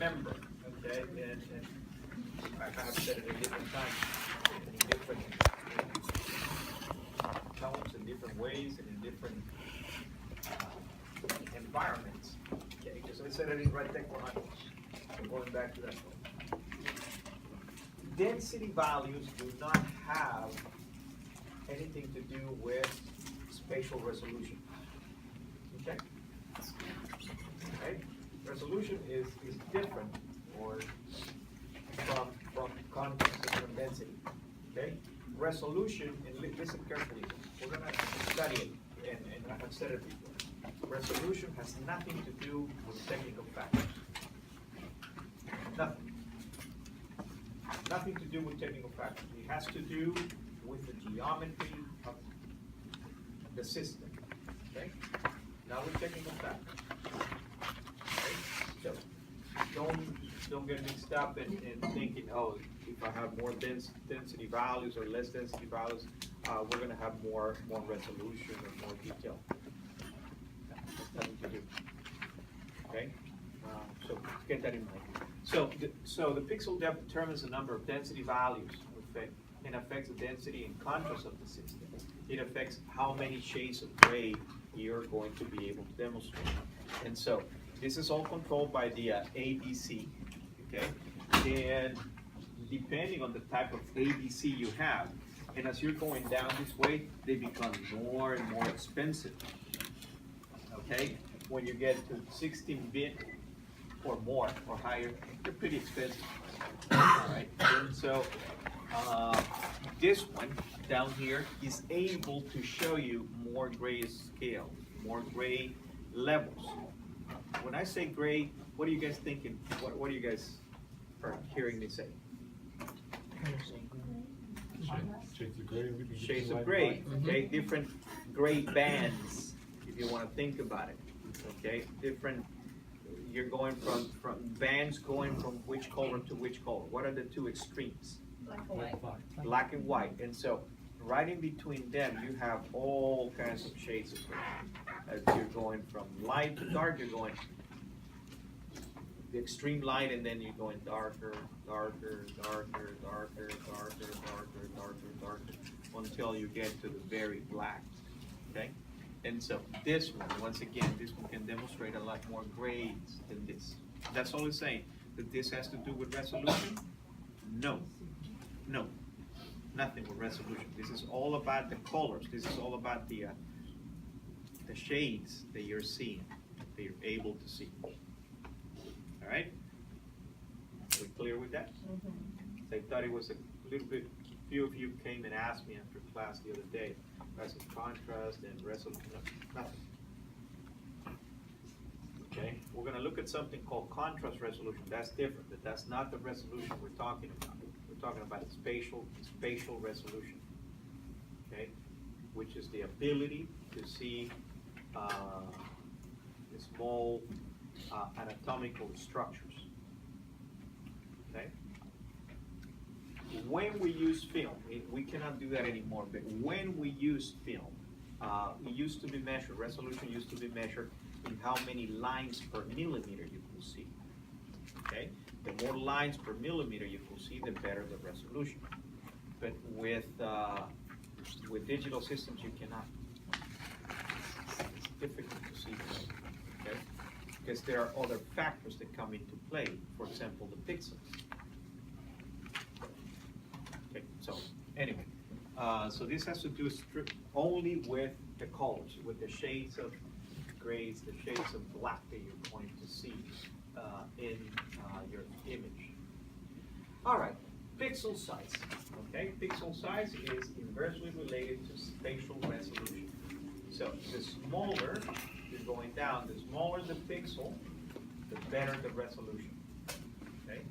remember, okay, and I have said it at different times, in different tones, in different ways, and in different environments. Okay, because I said it in Radt430. So going back to that point. Density values do not have anything to do with spatial resolution. Okay? Okay? Resolution is different or from contrast and from density. Okay? Resolution, and listen carefully, we're going to study it, and I've said it before. Resolution has nothing to do with technical factors. Nothing. Nothing to do with technical factors. It has to do with the geometry of the system. Okay? Not with technical factors. Okay? So don't get mixed up in thinking, oh, if I have more density values or less density values, we're going to have more resolution or more detail. That's nothing to do. Okay? So get that in mind. So the pixel depth determines the number of density values and affects the density and contrast of the system. It affects how many shades of gray you're going to be able to demonstrate. And so this is all controlled by the ABC, okay? And depending on the type of ABC you have, and as you're going down this way, they become more and more expensive, okay? When you get to 16-bit or more or higher, they're pretty expensive. All right, and so this one down here is able to show you more gray scale, more gray levels. When I say gray, what are you guys thinking? What are you guys hearing me say? Shades of gray. Shades of gray, okay? Different gray bands, if you want to think about it, okay? Different. You're going from bands going from which color to which color? What are the two extremes? Black and white. Black and white. And so right in between them, you have all kinds of shades of gray. As you're going from light to dark, you're going the extreme light, and then you're going darker, darker, darker, darker, darker, darker, darker, darker, until you get to the very black. Okay? And so this one, once again, this one can demonstrate a lot more grades than this. That's all it's saying. That this has to do with resolution? No. No. Nothing with resolution. This is all about the colors. This is all about the shades that you're seeing, that you're able to see. All right? Are we clear with that? Mm-hmm. I thought it was a little bit, few of you came and asked me after class the other day, as a contrast and resolution, nothing. Okay, we're going to look at something called contrast resolution. That's different, but that's not the resolution we're talking about. We're talking about spatial resolution, okay, which is the ability to see small anatomical structures. Okay. When we use film, we cannot do that anymore, but when we use film, it used to be measured, resolution used to be measured in how many lines per millimeter you could see. Okay? The more lines per millimeter you could see, the better the resolution. But with digital systems, you cannot. It's difficult to see, okay? Because there are other factors that come into play. For example, the pixels. Okay, so anyway, so this has to do only with the colors, with the shades of grays, the shades of black that you're going to see in your image. All right, pixel size. Okay, pixel size is inversely related to spatial resolution. So the smaller you're going down, the smaller the pixel, the better the resolution. Okay,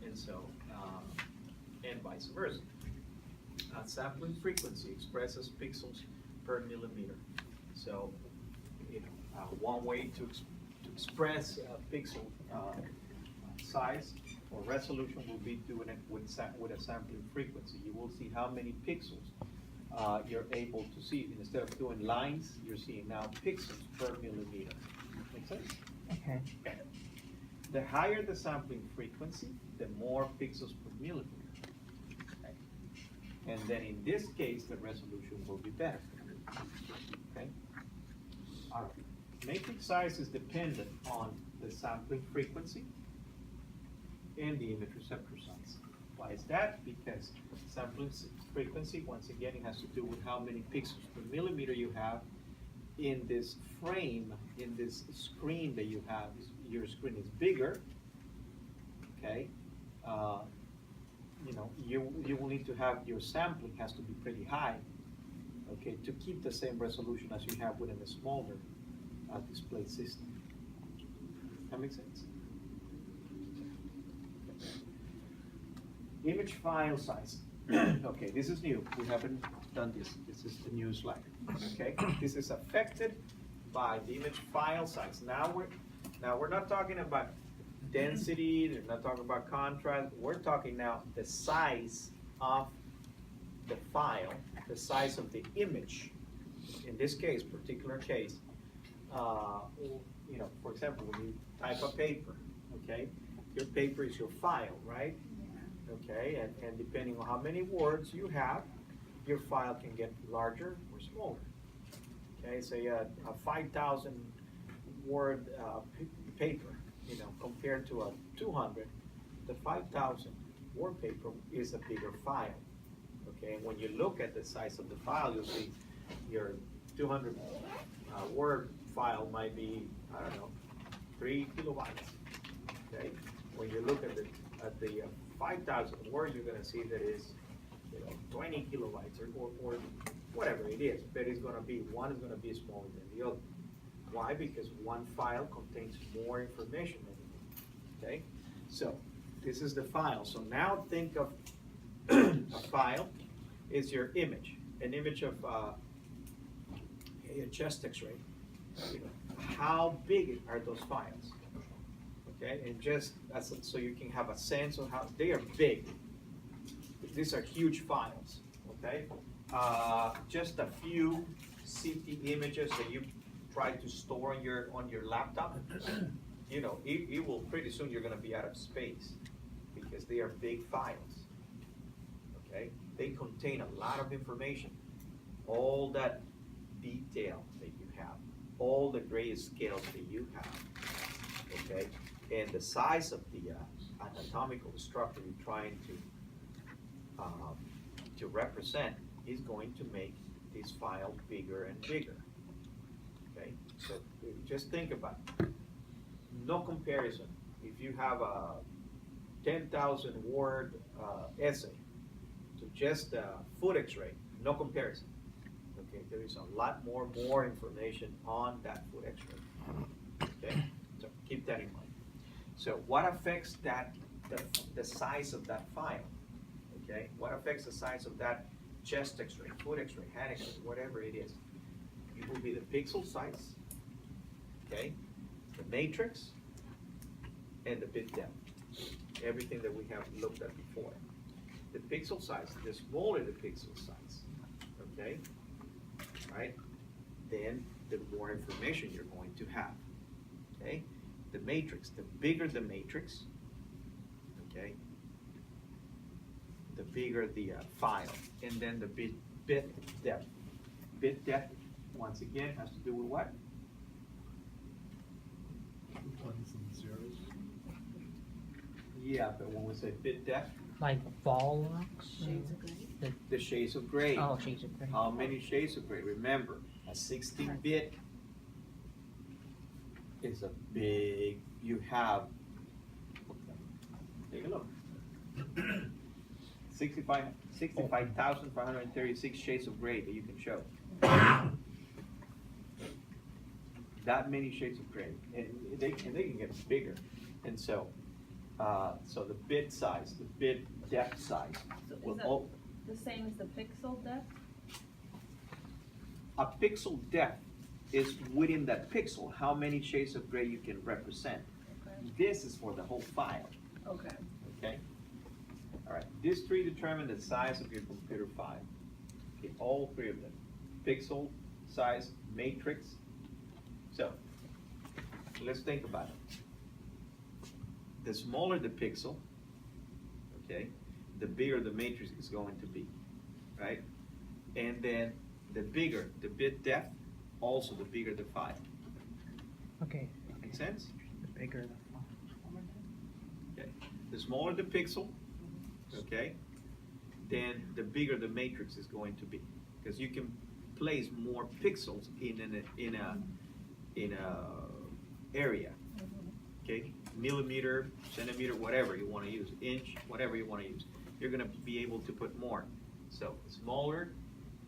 and so. And vice versa. Sampling frequency expresses pixels per millimeter. So, one way to express pixel size or resolution will be doing it with a sampling frequency. You will see how many pixels you're able to see. Instead of doing lines, you're seeing now pixels per millimeter. Make sense? Okay. The higher the sampling frequency, the more pixels per millimeter. Okay? And then in this case, the resolution will be better. Okay? All right. Matrix size is dependent on the sampling frequency and the image receptor size. Why is that? Because sampling frequency, once again, it has to do with how many pixels per millimeter you have in this frame, in this screen that you have. Your screen is bigger, okay? You know, you will need to have, your sampling has to be pretty high, okay, to keep the same resolution as you have within a smaller display system. That makes sense? Image file size. Okay, this is new. We haven't done this. This is the new slide. Okay, this is affected by the image file size. Now we're not talking about density. We're not talking about contrast. We're talking now the size of the file, the size of the image. In this case, particular case, you know, for example, when you type a paper, okay, your paper is your file, right? Okay, and depending on how many words you have, your file can get larger or smaller. Okay, say a 5,000 word paper, you know, compared to a 200, the 5,000 word paper is a bigger file. Okay, and when you look at the size of the file, you'll see your 200 word file might be, I don't know, 3 kilobytes. Okay, when you look at the 5,000 word, you're going to see that is, you know, 20 kilobytes or whatever it is, but it's going to be, one is going to be smaller than the other. Why? Because one file contains more information than the other. Okay, so this is the file. So now think of a file is your image, an image of a chest X-ray. You know, how big are those files? Okay, and just so you can have a sense of how they are big. These are huge files. Okay, just a few CT images that you try to store on your laptop. You know, it will pretty soon you're going to be out of space because they are big files. Okay, they contain a lot of information, all that detail that you have, all the grayscales that you have. Okay. And the size of the anatomical structure you're trying to represent is going to make this file bigger and bigger. Okay, so just think about it. No comparison. If you have a 10,000 word essay to just a foot X-ray, no comparison. Okay, there is a lot more information on that foot X-ray. Okay, so keep that in mind. So what affects that, the size of that file? Okay, what affects the size of that chest X-ray, foot X-ray, hand X-ray, whatever it is? It will be the pixel size, okay, the matrix, and the bit depth. Everything that we have looked at before. The pixel size, the smaller the pixel size, okay, right? Then the more information you're going to have, okay? The matrix, the bigger the matrix, okay, the bigger the file, and then the bit depth. Bit depth, once again, has to do with what? Ones and zeros. Yeah, but when we say bit depth, Like ball locks? Shades of gray. the shades of gray. Oh, shades of gray. How many shades of gray? Remember, a 16-bit is a big, you have, take a look. 65,536 shades of gray that you can show. That many shades of gray, and they can get bigger. And so, so the bit size, the bit depth size. So will is all, that the same as the pixel depth? a pixel depth is within that pixel, how many shades of gray you can represent. Okay. This is for the whole file, Okay. okay? All right, these three determine the size of your computer file. Okay, all three of them. Pixel, size, matrix. So, let's think about it. the smaller the pixel, okay, the bigger the matrix is going to be, right? And then the bigger the bit depth, also the bigger the file. Okay. Make sense? The bigger the font. Okay. The smaller the pixel, okay, then the bigger the matrix is going to be, because you can place more pixels in a area. Okay, millimeter, centimeter, whatever you want to use, inch, whatever you want to use. You're going to be able to put more. So smaller,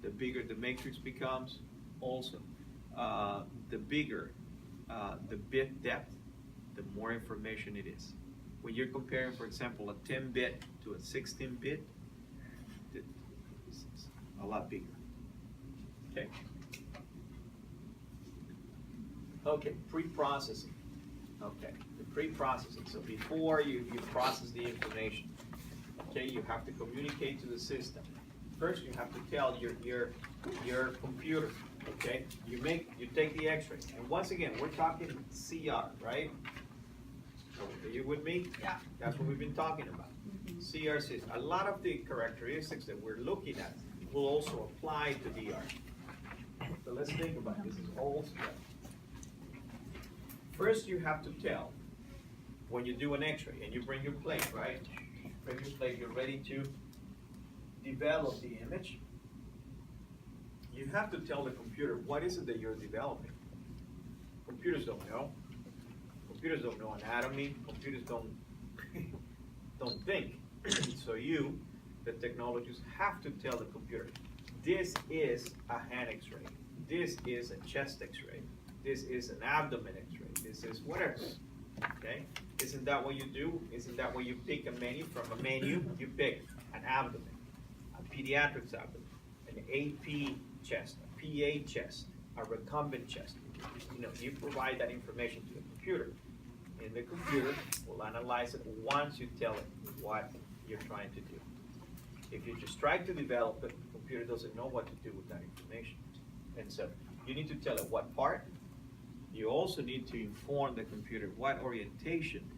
the bigger the matrix becomes. Also, the bigger the bit depth, the more information it is. When you're comparing, for example, a 10-bit to a 16-bit, it's a lot bigger. Okay. Okay, pre-processing. Okay, the pre-processing. So before you process the information, okay, you have to communicate to the system. First, you have to tell your computer. Okay, you take the X-ray, and once again, we're talking CR, right? Are you with me? Yeah. That's what we've been talking about. CR system. A lot of the characteristics that we're looking at will also apply to DR. So let's think about this. This is all CR. First, you have to tell when you do an X-ray and you bring your plate, right? Bring your plate. You're ready to develop the image. You have to tell the computer what is it that you're developing. Computers don't know. Computers don't know anatomy. Computers don't think. So you, the technologists, have to tell the computer, this is a hand X-ray. This is a chest X-ray. This is an abdomen X-ray. This is whatever. Okay? Isn't that what you do? Isn't that when you pick a menu from a menu? You pick an abdomen, a pediatrics abdomen, an AP chest, a PA chest, a recumbent chest. You know, you provide that information to the computer, and the computer will analyze it once you tell it what you're trying to do. If you just try to develop it, the computer doesn't know what to do with that information. And so you need to tell it what part. You also need to inform the computer what orientation,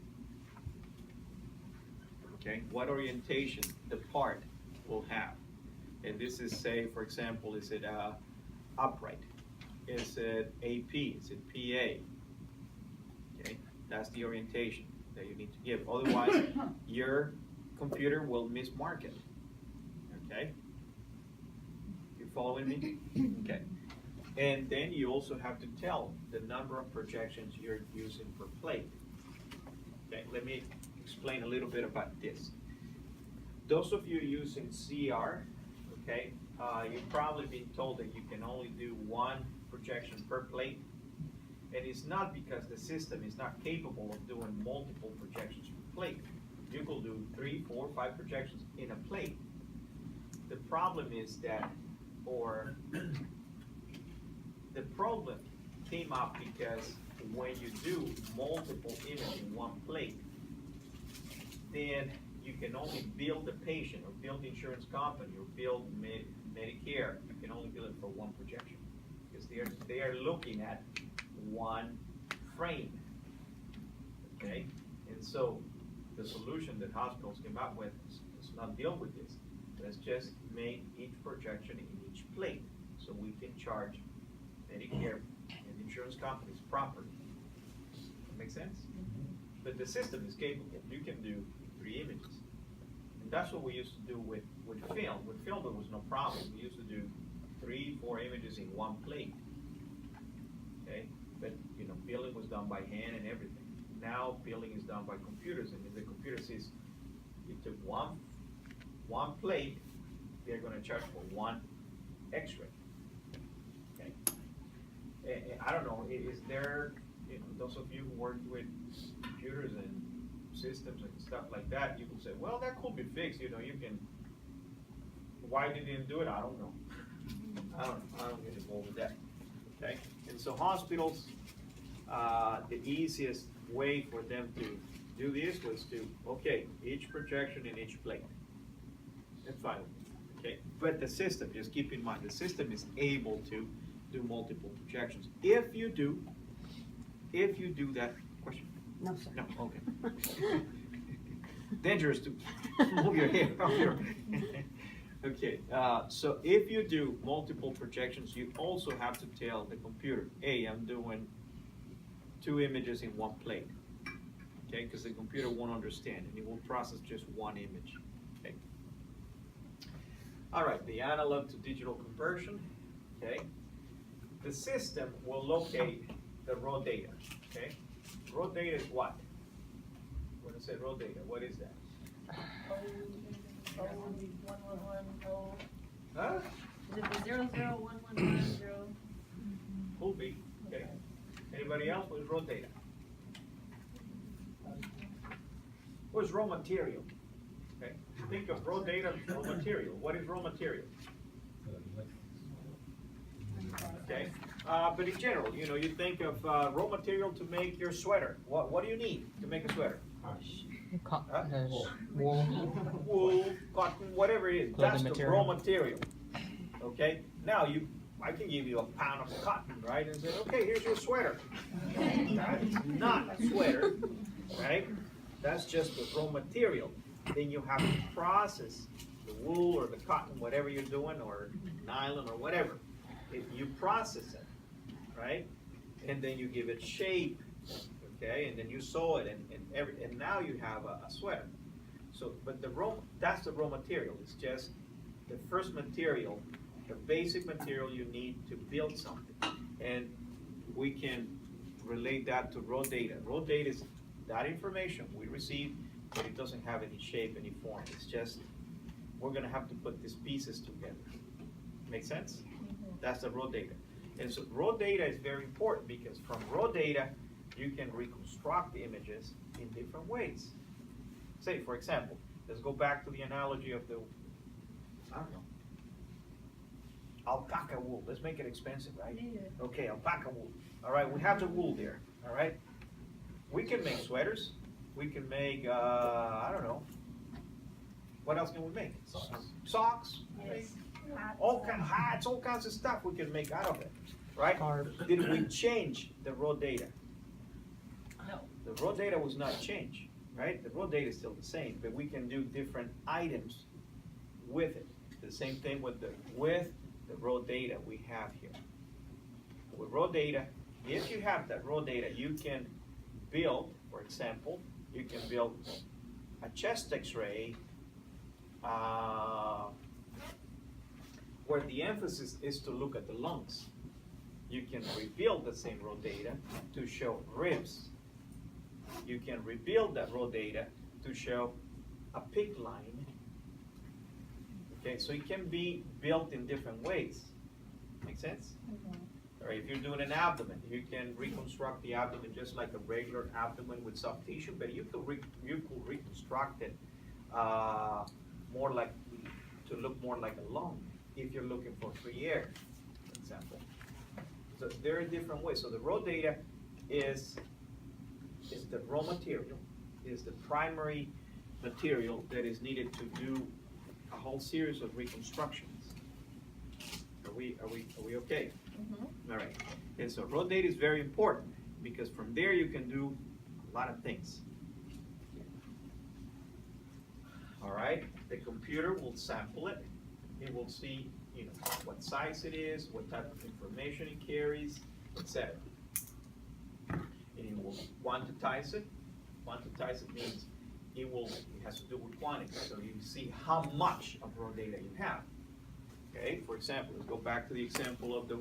okay, what orientation the part will have. And this is, say, for example, is it upright? Is it AP? Is it PA? Okay, that's the orientation that you need to give. Otherwise, your computer will mismark it. Okay? You following me? Okay. And then you also have to tell the number of projections you're using per plate. Okay, let me explain a little bit about this. Those of you using CR, okay, you've probably been told that you can only do one projection per plate. And it's not because the system is not capable of doing multiple projections per plate. You could do 3, 4, 5 projections in a plate. The problem is that, the problem came up because when you do multiple images in one plate, then you can only bill the patient or bill the insurance company or bill Medicare. You can only bill it for one projection because they are looking at one frame. Okay, and so the solution that hospitals came up with is not deal with this. Let's just make each projection in each plate so we can charge Medicare and insurance companies properly. That make sense? But the system is capable. You can do 3 images. And that's what we used to do with film. With film, there was no problem. We used to do 3, 4 images in one plate. Okay? But, you know, billing was done by hand and everything. Now, billing is done by computers. And if the computer sees you took one plate, they're going to charge for 1 X-ray. Okay? And I don't know, is there, you know, those of you who work with computers and systems and stuff like that, you can say, well, that could be fixed, you know, you can, why they didn't do it, I don't know. I don't get involved with that, okay? And so hospitals, the easiest way for them to do this was to, okay, each projection in each plate. That's fine, okay? But the system, just keep in mind, the system is able to do multiple projections. If you do that, question? No, sir. No, okay. Dangerous to move your hair off your. Okay, so if you do multiple projections, you also have to tell the computer, hey, I'm doing 2 images in one plate. Okay, because the computer won't understand and it will process just 1 image. Okay. All right, the analog to digital conversion. Okay. The system will locate the raw data. Okay. Raw data is what? When I say raw data, what is that? Huh? Is it the 001110? Could be. Okay. Anybody else? What is raw data? What is raw material? Okay. Think of raw data as raw material. What is raw material? Okay. But in general, you know, you think of raw material to make your sweater. What do you need to make a sweater? Wool. Wool, cotton, whatever it is. That's Clothing the raw material. Okay. Now I can give you a pound of cotton, right? And say, okay, here's your sweater. That's not a sweater, right? That's just the raw material. Then you have to process the wool or the cotton, whatever you're doing, or nylon or whatever. If you process it, right? And then you give it shape, okay? And then you sew it, and now you have a sweater. So, but that's the raw material. It's just the first material, the basic material you need to build something. And we can relate that to raw data. Raw data is that information we receive, but it doesn't have any shape, any form. It's just, we're gonna have to put these pieces together. Make sense? That's the raw data. And so raw data is very important because from raw data, you can reconstruct the images in different ways. Say, for example, let's go back to the analogy of the, I don't know, alpaca wool. Let's make it expensive, right? Yeah. Okay, alpaca wool. All right, we have the wool there, all right? We can make sweaters. We can make, I don't know, what else can we make? Socks. Yes. All kinds of hats, all kinds of stuff we can make out of it, right? Scarves. Did we change the raw data? No. The raw data was not changed, right? The raw data is still the same, but we can do different items with it. The same thing with the raw data we have here. With raw data, if you have that raw data, you can build, for example, you can build a chest x-ray where the emphasis is to look at the lungs. You can rebuild the same raw data to show ribs. You can rebuild that raw data to show a pig line. Okay, so it can be built in different ways. Make sense? Or if you're doing an abdomen, you can reconstruct the abdomen just like a regular abdomen with soft tissue, but you could reconstruct it more like, to look more like a lung if you're looking for free air, for example. So there are different ways. So the raw data is the raw material, is the primary material that is needed to do a whole series of reconstructions. Are we okay? Mm-hmm. All right. And so raw data is very important because from there you can do a lot of things. All right. The computer will sample it. It will see, you know, what size it is, what type of information it carries, etc. And it will quantize it. Quantize it means it has to do with quantity. So you see how much of raw data you have. Okay. For example, let's go back to the example of the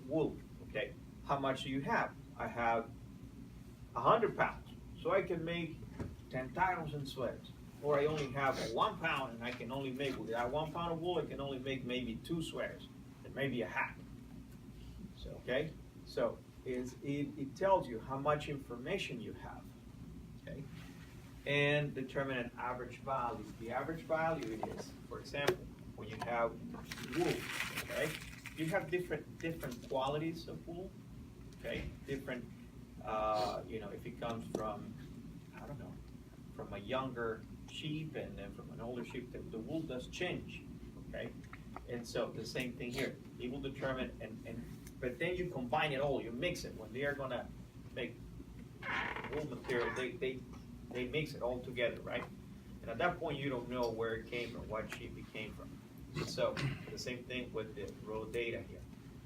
wool. Okay. How much do you have? I have 100 pounds, so I can make 10,000 sweaters. Or I only have 1 pound and I can only make, with that 1 pound of wool, I can only make maybe 2 sweaters and maybe a hat. So, okay, so it tells you how much information you have, okay, and determine an average value. The average value is, for example, when you have wool, okay, you have different qualities of wool, okay, different, you know, if it comes from, I don't know, from a younger sheep and then from an older sheep, the wool does change, okay? And so the same thing here, it will determine, but then you combine it all, you mix it, when they are gonna make wool material, they mix it all together, right? And at that point, you don't know where it came from, what sheep it came from. So the same thing with the raw data here.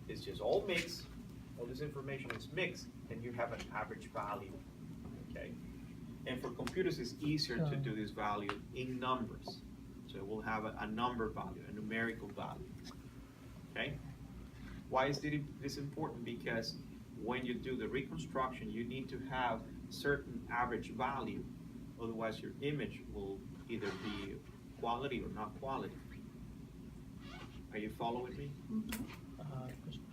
It's just all mixed, all this information is mixed, and you have an average value, okay? And for computers, it's easier to do this value in numbers. So we'll have a number value, a numerical value, okay? Why is this important? Because when you do the reconstruction, you need to have certain average value. Otherwise, your image will either be quality or not quality. Are you following me?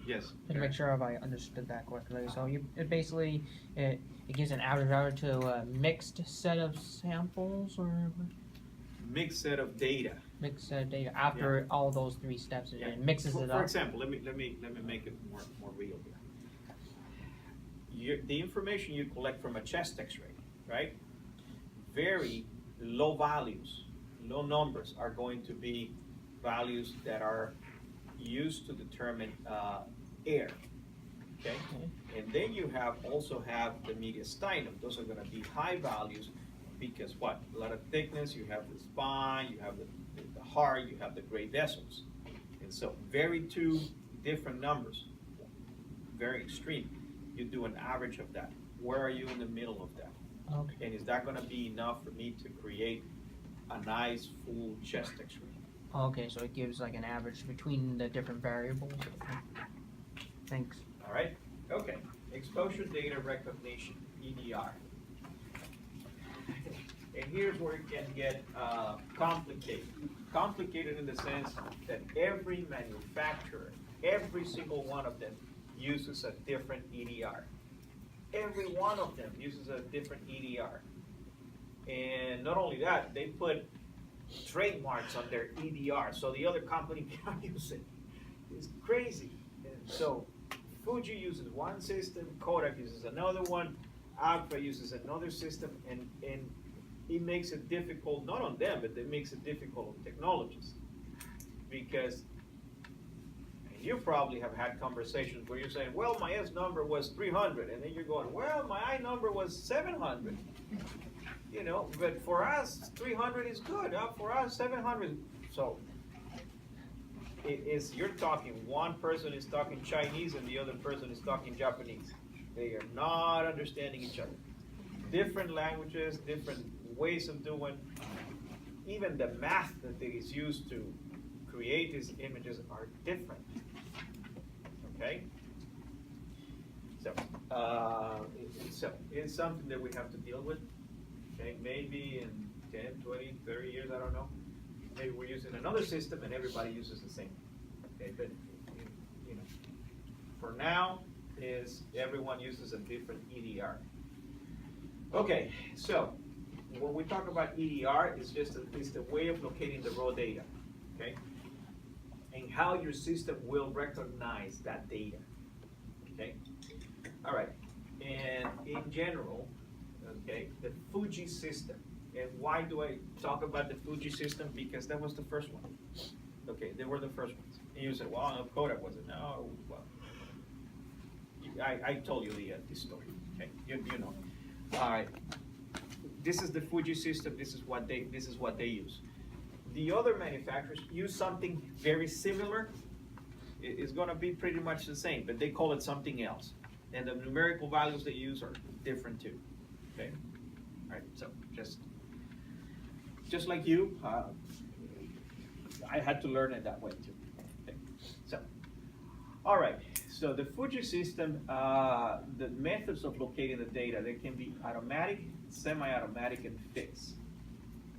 Yes. To make sure if I understood that correctly, so it basically it gives an average value to a mixed set of samples or Mixed set of data. mixed set of data after all those three steps. Yeah. It mixes it For up. example, let me make it more real here. The information you collect from a chest X-ray, right? Very low values, low numbers are going to be values that are used to determine air. Okay, and then you also have the mediastinum. Those are going to be high values because what? A lot of thickness. You have the spine. You have the heart. You have the great vessels, and so two different numbers, very extreme. You do an average of that. Where are you in the middle of that? Okay. And is that going to be enough for me to create a nice full chest X-ray? Okay, so it gives like an average between the different variables. Thanks. All right, okay. Exposure data recognition, EDR. And here's where it can get complicated. Complicated in the sense that every manufacturer, every single one of them uses a different EDR. Every one of them uses a different EDR. And not only that, they put trademarks on their EDR, so the other company can't use it. It's crazy. And so Fuji uses one system, Kodak uses another one, Agfa uses another system, and it makes it difficult, not on them, but it makes it difficult on technologists. Because you probably have had conversations where you're saying, well, my S number was 300, and then you're going, well, my I number was 700. You know, but for us, 300 is good. For us, 700. So you're talking, one person is talking Chinese and the other person is talking Japanese. They are not understanding each other. Different languages, different ways of doing. Even the math that is used to create these images are different. Okay? So it's something that we have to deal with. Okay, maybe in 10, 20, 30 years, I don't know. Maybe we're using another system and everybody uses the same. Okay, but you know, for now, everyone uses a different EDR. Okay, so when we talk about EDR, it's the way of locating the raw data. Okay, and how your system will recognize that data. Okay, all right, and in general. Okay, the Fuji system. And why do I talk about the Fuji system? Because that was the first one. Okay, they were the first ones. And you said, well, no, Kodak wasn't. No, well, I told you the story. Okay, you know. All right, this is the Fuji system. This is what they use. The other manufacturers use something very similar. It's going to be pretty much the same, but they call it something else. And the numerical values they use are different too. Okay, all right, so just like you, I had to learn it that way too. Okay. So, all right, so the Fuji system, the methods of locating the data, they can be automatic, semi-automatic, and fixed.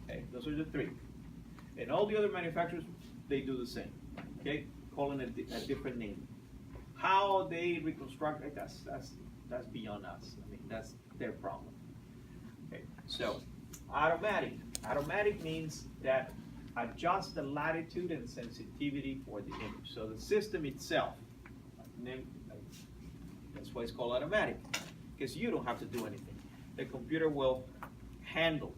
Okay, those are the three. And all the other manufacturers, they do the same. Okay, calling it a different name. How they reconstruct it, that's beyond us. I mean, that's their problem. Okay, so automatic. Automatic means that adjust the latitude and sensitivity for the image. So the system itself, that's why it's called automatic, because you don't have to do anything. The computer will handle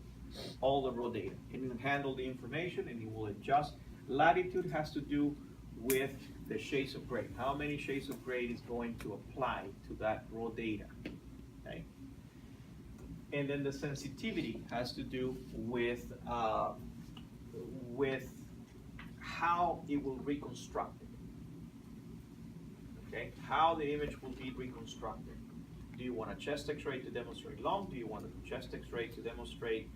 all the raw data. It will handle the information and it will adjust. Latitude has to do with the shades of gray. How many shades of gray is going to apply to that raw data? Okay. And then the sensitivity has to do with how it will reconstruct it. Okay, how the image will be reconstructed. Do you want a chest X-ray to demonstrate lung? Do you want a chest X-ray to demonstrate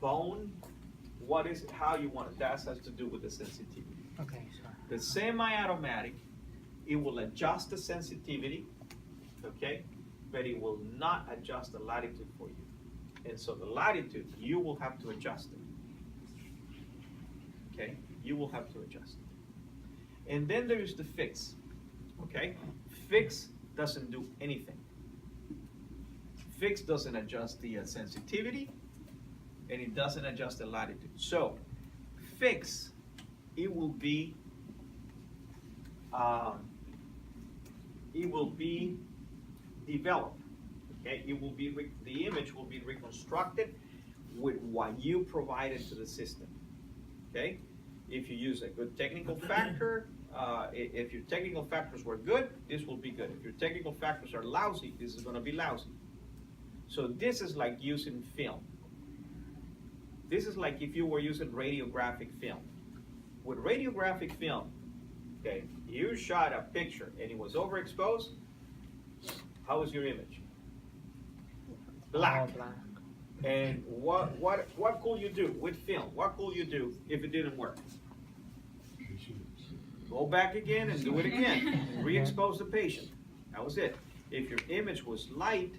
bone? What is it? How you want it? That has to do with the sensitivity. Okay, so The semi-automatic, it will adjust the sensitivity, okay, but it will not adjust the latitude for you. And so the latitude, you will have to adjust it. Okay, you will have to adjust it. And then there is the fix. Okay, fix doesn't do anything. Fix doesn't adjust the sensitivity, and it doesn't adjust the latitude. So fix, it will be developed. Okay, it will be the image will be reconstructed with what you provided to the system. Okay, if you use a good technical factor, if your technical factors were good, this will be good. If your technical factors are lousy, this is going to be lousy. So this is like using film. This is like if you were using radiographic film. With radiographic film, okay, you shot a picture and it was overexposed, how was your image? Black. all black. And what could you do with film? What could you do if it didn't work? Go back again and do it again. And re-expose the patient. That was it. If your image was light,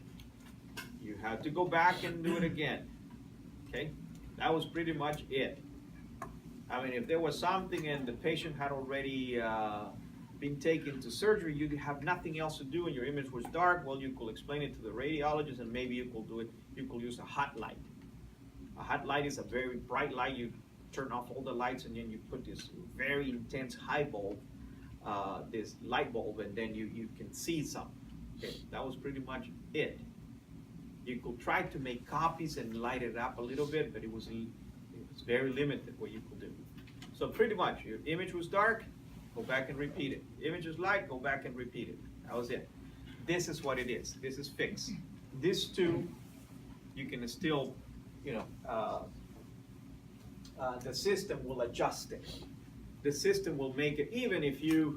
you had to go back and do it again. Okay? That was pretty much it. I mean, if there was something and the patient had already been taken to surgery, you have nothing else to do and your image was dark, well, you could explain it to the radiologist and maybe you could do it, you could use a hot light. A hot light is a very bright light. You turn off all the lights and then you put this very intense high bulb, this light bulb, and then you can see something. Okay, that was pretty much it. You could try to make copies and light it up a little bit, but it was very limited what you could do. So pretty much, your image was dark, go back and repeat it. Image is light, go back and repeat it. That was it. This is what it is. This is fixed. This too, you can still, the system will adjust it. The system will make it, even if you're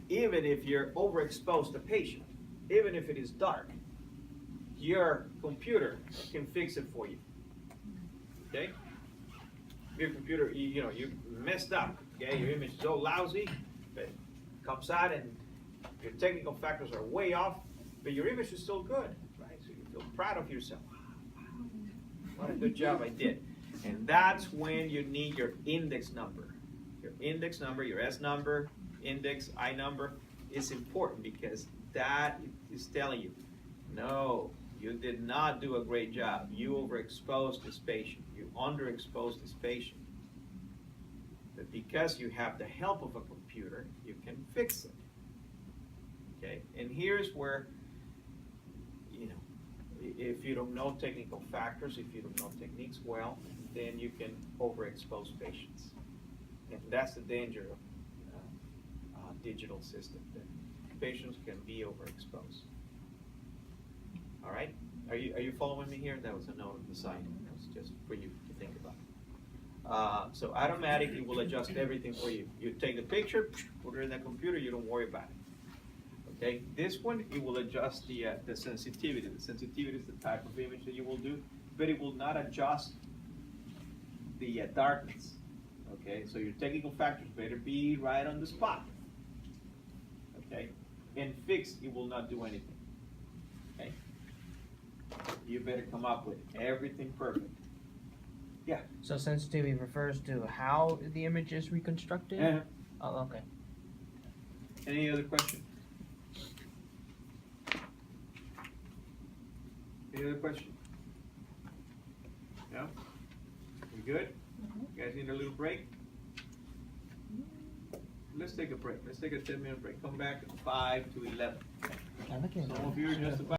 overexposed the patient, even if it is dark, your computer can fix it for you. Okay? Your computer, you messed up. Okay, your image is so lousy, but it comes out and your technical factors are way off, but your image is still good, right? So you feel proud of yourself. Wow, what a good job I did. And that's when you need your index number. Your index number, your S number, index, I number is important because that is telling you, no, you did not do a great job. You overexposed this patient. You underexposed this patient. But because you have the help of a computer, you can fix it. Okay? And here's where, if you don't know technical factors, if you don't know techniques well, then you can overexpose patients. And that's the danger of digital system, that patients can be overexposed. All right? Are you following me here? That was a note on the side. That was just for you to think about. So automatic, it will adjust everything for you. You take the picture, put it in the computer, you don't worry about it. Okay? This one, it will adjust the sensitivity. The sensitivity is the type of image that you will do, but it will not adjust the darkness. Okay? So your technical factors better be right on the spot. Okay? And fixed, it will not do anything. Okay? You better come up with everything perfect. Yeah. So sensitivity refers to how the image is reconstructed? Uh-huh. Oh, okay. Any other question? Any other question? No? We good? You guys need a little break? Let's take a break. Let's take a 10-minute break. Come back at 5 to 11. I'm looking at Some of you are just about